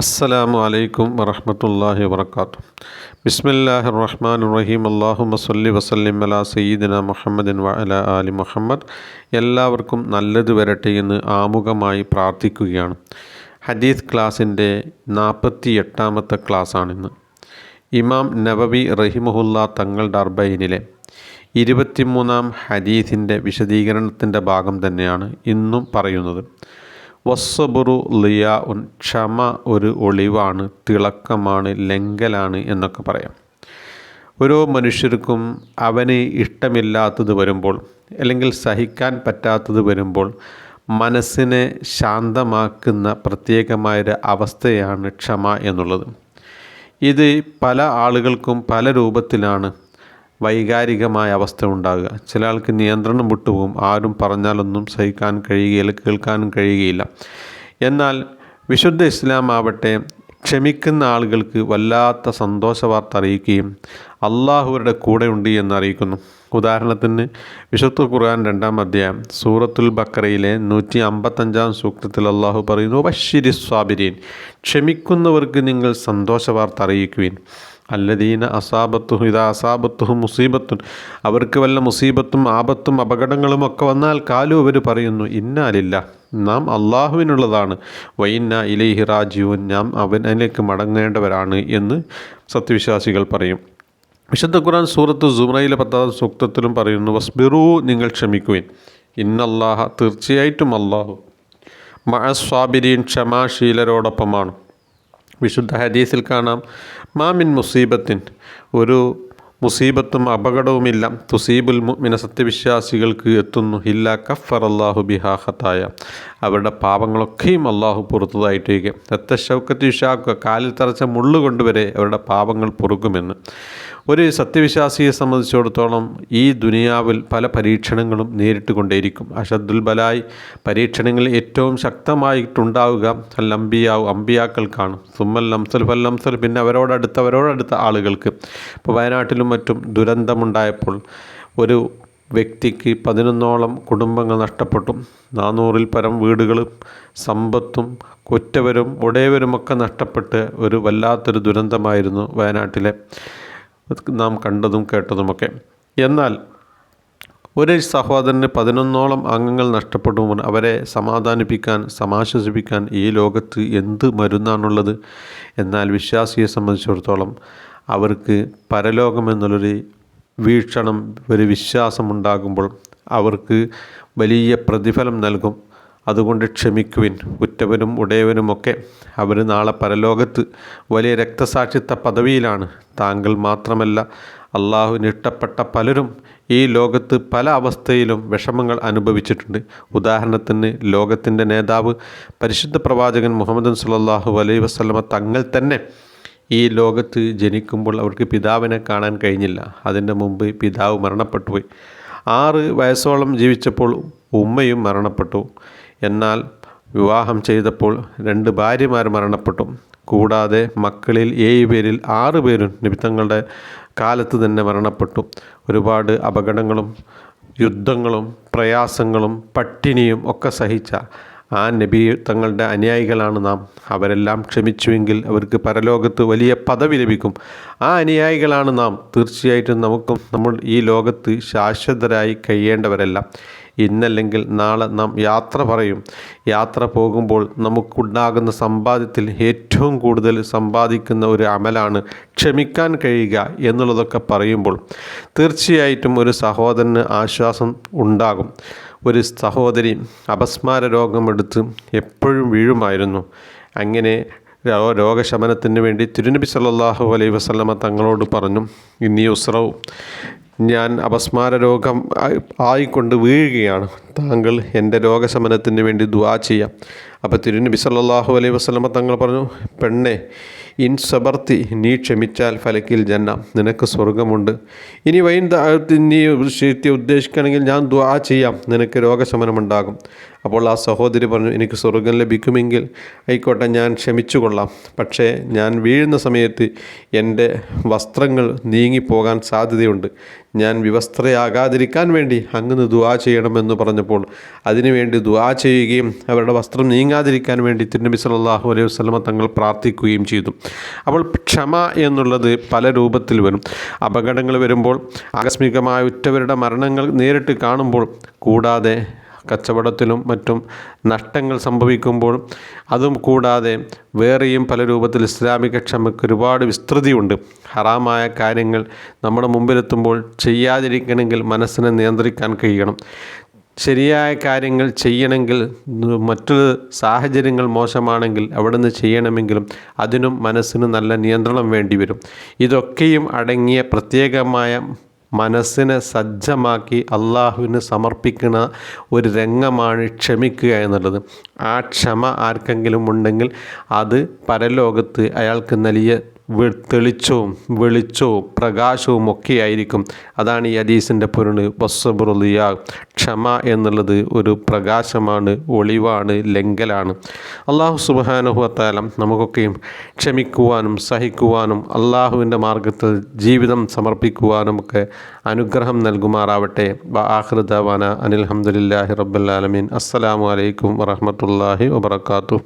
അസ്സലാമു അലൈക്കും വറഹ്മത്തുള്ളാഹി വബറകാതുഹു. ബിസ്മില്ലാഹിർ റഹ്മാനിർ റഹീം. അല്ലാഹുമ്മ സ്വല്ലി വസല്ലിം അലാ സയ്യിദിന മുഹമ്മദിൻ വഅലാ ആലി മുഹമ്മദ്. എല്ലാവർക്കും നല്ലത് വരട്ടെ എന്ന് ആമുഖമായി പ്രാർത്ഥിക്കുകയാണ്. ഹദീസ് ക്ലാസിൻ്റെ 48ാമത്തെ ക്ലാസ്സാണിന്ന്. ഇമാം നവവി റഹിമഹുല്ലാ തങ്ങളുടെ അർബഈനിലെ 23ാം ഹദീസിൻ്റെ വിശദീകരണത്തിൻ്റെ ഭാഗം തന്നെയാണ് ഇന്നും പറയുന്നത്. വസ്സബുറു ലിയാ ഉൻ, ക്ഷമ ഒരു ഒളിവാണ്, തിളക്കമാണ്, ലംഘലാണ് എന്നൊക്കെ പറയാം. ഓരോ മനുഷ്യർക്കും അവന് ഇഷ്ടമില്ലാത്തത് വരുമ്പോൾ അല്ലെങ്കിൽ സഹിക്കാൻ പറ്റാത്തത് വരുമ്പോൾ മനസ്സിനെ ശാന്തമാക്കുന്ന പ്രത്യേകമായൊരു അവസ്ഥയാണ് ക്ഷമ എന്നുള്ളത്. ഇത് പല ആളുകൾക്കും പല രൂപത്തിലാണ് വൈകാരികമായ അവസ്ഥ ഉണ്ടാകുക. ചില ആൾക്ക് നിയന്ത്രണം വിട്ടുപോകും. ആരും പറഞ്ഞാലൊന്നും സഹിക്കാൻ കഴിയുകയില്ല, കേൾക്കാനും കഴിയുകയില്ല. എന്നാൽ വിശുദ്ധ ഇസ്ലാം ആവട്ടെ ക്ഷമിക്കുന്ന ആളുകൾക്ക് വല്ലാത്ത സന്തോഷ വാർത്ത അറിയിക്കുകയും അള്ളാഹുവരുടെ കൂടെയുണ്ട് എന്നറിയിക്കുന്നു. ഉദാഹരണത്തിന് വിശുദ്ധ ഖുർആൻ 2-ാം അധ്യായം സൂറത്തുൽ ബഖറയിലെ 155-ാം സൂക്തത്തിൽ അള്ളാഹു പറയുന്നു, ബശ്ശിരിസ് സ്വാബിരീൻ, ക്ഷമിക്കുന്നവർക്ക് നിങ്ങൾ സന്തോഷ വാർത്ത അറിയിക്കുവിൻ. അല്ലദീന അസാബത്തുഹു മുസീബത്തുൻ, അവർക്ക് വല്ല മുസീബത്തും ആപത്തും അപകടങ്ങളും ഒക്കെ വന്നാൽ കാലു അവർ പറയുന്നു, ഇന്നാലില്ല, നാം അള്ളാഹുവിനുള്ളതാണ്, വൈന്ന ഇലൈഹി റാജിഊൻ, നാം അവനിലേക്ക് മടങ്ങേണ്ടവരാണ് എന്ന് സത്യവിശ്വാസികൾ പറയും. വിശുദ്ധ ഖുർആൻ സൂറത്ത് സുമറയിലെ 10-ാം സൂക്തത്തിലും പറയുന്നു, വസ്ബിറൂ, നിങ്ങൾ ക്ഷമിക്കുവിൻ, ഇന്നല്ലാഹ, തീർച്ചയായിട്ടും അള്ളാഹു, മഅസ്വാബിരീൻ, ക്ഷമാശീലരോടൊപ്പമാണ്. വിശുദ്ധ ഹദീസിൽ കാണാം, മാമിൻ മുസീബത്തിൻ, ഒരു മുസീബത്തും അപകടവുമില്ല, തുസീബുൽ മുഅ്മിന, സത്യവിശ്വാസികൾക്ക് എത്തുന്നു, ഇല്ലാ കഫറല്ലാഹു ബിഹാ ഖതായ, അവരുടെ പാപങ്ങളൊക്കെയും അള്ളാഹു പുറത്തതായിട്ടേക്ക്, രത്തശൗക്കത്തി ഷാക്കുക, കാലിൽ തറച്ച മുള്ളുകൊണ്ടുവരെ അവരുടെ പാപങ്ങൾ പൊറുക്കുമെന്ന്. ഒരു സത്യവിശ്വാസിയെ സംബന്ധിച്ചിടത്തോളം ഈ ദുനിയാവിൽ പല പരീക്ഷണങ്ങളും നേരിട്ട് കൊണ്ടേയിരിക്കും. അഷദ്ദുൽ ബലായി, പരീക്ഷണങ്ങളിൽ ഏറ്റവും ശക്തമായിട്ടുണ്ടാവുക അമ്പിയാക്കൾക്കാണ്. സുമ്മൽ അംസൽ ഫല്ലംസൽ, പിന്നെ അവരോടടുത്ത ആളുകൾക്ക്. ഇപ്പോൾ വയനാട്ടിലും മറ്റും ദുരന്തമുണ്ടായപ്പോൾ ഒരു വ്യക്തിക്ക് 11ഓളം കുടുംബങ്ങൾ നഷ്ടപ്പെട്ടു. 400-ൽ പരം വീടുകളും സമ്പത്തും കൊറ്റവരും ഉടയവരുമൊക്കെ നഷ്ടപ്പെട്ട് ഒരു വല്ലാത്തൊരു ദുരന്തമായിരുന്നു വയനാട്ടിലെ നാം കണ്ടതും കേട്ടതുമൊക്കെ. എന്നാൽ ഒരു സഹോദരന് 11ഓളം അംഗങ്ങൾ നഷ്ടപ്പെടുമ്പോൾ അവരെ സമാധാനിപ്പിക്കാൻ, സമാശ്വസിപ്പിക്കാൻ ഈ ലോകത്ത് എന്ത് മരുന്നാണുള്ളത്? എന്നാൽ വിശ്വാസിയെ സംബന്ധിച്ചിടത്തോളം അവർക്ക് പരലോകമെന്നുള്ളൊരു വീക്ഷണം, ഒരു വിശ്വാസമുണ്ടാകുമ്പോൾ അവർക്ക് വലിയ പ്രതിഫലം നൽകും. അതുകൊണ്ട് ക്ഷമിക്കുവിൻ, ഉറ്റവനും ഉടയവനുമൊക്കെ അവർ നാളെ പരലോകത്ത് വലിയ രക്തസാക്ഷിത്വ പദവിയിലാണ്. താങ്കൾ മാത്രമല്ല, അള്ളാഹുവിന് ഇഷ്ടപ്പെട്ട പലരും ഈ ലോകത്ത് പല അവസ്ഥയിലും വിഷമങ്ങൾ അനുഭവിച്ചിട്ടുണ്ട്. ഉദാഹരണത്തിന് ലോകത്തിൻ്റെ നേതാവ് പരിശുദ്ധ പ്രവാചകൻ മുഹമ്മദ് സ്വല്ലല്ലാഹു അലൈഹി വസല്ലമ തങ്ങൾ തന്നെ ഈ ലോകത്ത് ജനിക്കുമ്പോൾ അവർക്ക് പിതാവിനെ കാണാൻ കഴിഞ്ഞില്ല. അതിൻ്റെ മുമ്പ് പിതാവ് മരണപ്പെട്ടുപോയി. 6 വയസ്സോളം ജീവിച്ചപ്പോൾ ഉമ്മയും മരണപ്പെട്ടു. എന്നാൽ വിവാഹം ചെയ്തപ്പോൾ 2 ഭാര്യമാർ മരണപ്പെട്ടു. കൂടാതെ മക്കളിൽ 7 പേരിൽ 6 പേരും നിമിത്തങ്ങളുടെ കാലത്ത് തന്നെ മരണപ്പെട്ടു. ഒരുപാട് അപകടങ്ങളും യുദ്ധങ്ങളും പ്രയാസങ്ങളും പട്ടിണിയും ഒക്കെ സഹിച്ച ആ നബി തങ്ങളുടെ അനുയായികളാണ് നാം. അവരെല്ലാം ക്ഷമിച്ചുവെങ്കിൽ അവർക്ക് പരലോകത്ത് വലിയ പദവി ലഭിക്കും. ആ അനുയായികളാണ് നാം. തീർച്ചയായിട്ടും നമുക്കും നമ്മൾ ഈ ലോകത്ത് ശാശ്വതരായി കഴിയേണ്ടവരല്ല. ഇന്നല്ലെങ്കിൽ നാളെ നാം യാത്ര പറയും. യാത്ര പോകുമ്പോൾ നമുക്കുണ്ടാകുന്ന സമ്പാദ്യത്തിൽ ഏറ്റവും കൂടുതൽ സമ്പാദിക്കുന്ന ഒരു അമലാണ് ക്ഷമിക്കാൻ കഴിയുക എന്നുള്ളതൊക്കെ പറയുമ്പോൾ തീർച്ചയായിട്ടും ഒരു സഹോദരന് ആശ്വാസം ഉണ്ടാകും. ഒരു സഹോദരി അപസ്മാര രോഗമെടുത്ത് എപ്പോഴും വീഴുമായിരുന്നു. അങ്ങനെ രോഗശമനത്തിന് വേണ്ടി തിരുനബി സല്ലല്ലാഹു അലൈഹി വസല്ലമ തങ്ങളോട് പറഞ്ഞു, ഇന്നി ഉസ്റവ്, ഞാൻ അപസ്മാര രോഗം ആയിക്കൊണ്ട് വീഴുകയാണ്, താങ്കൾ എൻ്റെ രോഗശമനത്തിന് വേണ്ടി ദുആ ചെയ്യാം. അപ്പോൾ തിരുനബി സല്ലല്ലാഹു അലൈഹി വസല്ലമ തങ്ങൾ പറഞ്ഞു, പെണ്ണെ, ഇൻ സബർത്തി, നീ ക്ഷമിച്ചാൽ ഫലക്കിൽ ജന്ന, നിനക്ക് സ്വർഗമുണ്ട്. ഇനി നീ ഉദ്ദേശിക്കുകയാണെങ്കിൽ ഞാൻ ദുആ ചെയ്യാം, നിനക്ക് രോഗശമനമുണ്ടാകും. അപ്പോൾ ആ സഹോദരി പറഞ്ഞു, എനിക്ക് സ്വർഗം ലഭിക്കുമെങ്കിൽ ആയിക്കോട്ടെ, ഞാൻ ക്ഷമിച്ചു കൊള്ളാം. പക്ഷേ ഞാൻ വീഴുന്ന സമയത്ത് എൻ്റെ വസ്ത്രങ്ങൾ നീങ്ങിപ്പോകാൻ സാധ്യതയുണ്ട്. ഞാൻ വിവസ്ത്രയാകാതിരിക്കാൻ വേണ്ടി അങ്ങ് ദുആ ചെയ്യണമെന്ന് പറഞ്ഞപ്പോൾ അതിനുവേണ്ടി ദുആ ചെയ്യുകയും അവരുടെ വസ്ത്രം നീങ്ങാതിരിക്കാൻ വേണ്ടി തിരുനബി സല്ലല്ലാഹു അലൈഹി വസല്ലമ തങ്ങൾ പ്രാർത്ഥിക്കുകയും ചെയ്തു. അപ്പോൾ ക്ഷമ എന്നുള്ളത് പല രൂപത്തിൽ വരും. അപകടങ്ങൾ വരുമ്പോൾ, ആകസ്മികമായ ഉറ്റവരുടെ മരണങ്ങൾ നേരിട്ട് കാണുമ്പോൾ, കൂടാതെ കച്ചവടത്തിലും മറ്റും നഷ്ടങ്ങൾ സംഭവിക്കുമ്പോൾ, അതും കൂടാതെ വേറെയും പല രൂപത്തിൽ ഇസ്ലാമിക ക്ഷമയ്ക്ക് ഒരുപാട് വിസ്തൃതിയുണ്ട്. ഹറാമായ കാര്യങ്ങൾ നമ്മുടെ മുമ്പിലെത്തുമ്പോൾ ചെയ്യാതിരിക്കണമെങ്കിൽ മനസ്സിനെ നിയന്ത്രിക്കാൻ കഴിയണം. ശരിയായ കാര്യങ്ങൾ ചെയ്യണമെങ്കിൽ, മറ്റൊരു സാഹചര്യങ്ങൾ മോശമാണെങ്കിൽ അവിടുന്ന് ചെയ്യണമെങ്കിലും അതിനും മനസ്സിന് നല്ല നിയന്ത്രണം വേണ്ടി വരും. ഇതൊക്കെയും അടങ്ങിയ പ്രത്യേകമായ മനസ്സിനെ സജ്ജമാക്കി അള്ളാഹുവിന് സമർപ്പിക്കുന്ന ഒരു രംഗമാണ് ക്ഷമിക്കുക എന്നുള്ളത്. ആ ക്ഷമ ആർക്കെങ്കിലും ഉണ്ടെങ്കിൽ അത് പരലോകത്ത് അയാൾക്ക് നൽകിയ തെളിച്ചവും വെളിച്ചവും പ്രകാശവും ഒക്കെയായിരിക്കും. അതാണ് ഈ ഹദീസിൻ്റെ പൊരുൾ. വസ്സബ്റുലിയാ, ക്ഷമ എന്നുള്ളത് ഒരു പ്രകാശമാണ്, ഒളിവാണ്, ലംഘലാണ്. അള്ളാഹു സുബ്ഹാനഹു വ തആല നമുക്കൊക്കെയും ക്ഷമിക്കുവാനും സഹിക്കുവാനും അള്ളാഹുവിൻ്റെ മാർഗത്തിൽ ജീവിതം സമർപ്പിക്കുവാനും ഒക്കെ അനുഗ്രഹം നൽകുമാറാവട്ടെ. ആഖിറു ദഅവാന അനിൽ ഹംദുലില്ലാഹി റബ്ബിൽ ആലമീൻ. അസ്സലാമു അലൈക്കും വറഹ്മത്തുള്ളാഹി വബറകാതുഹു.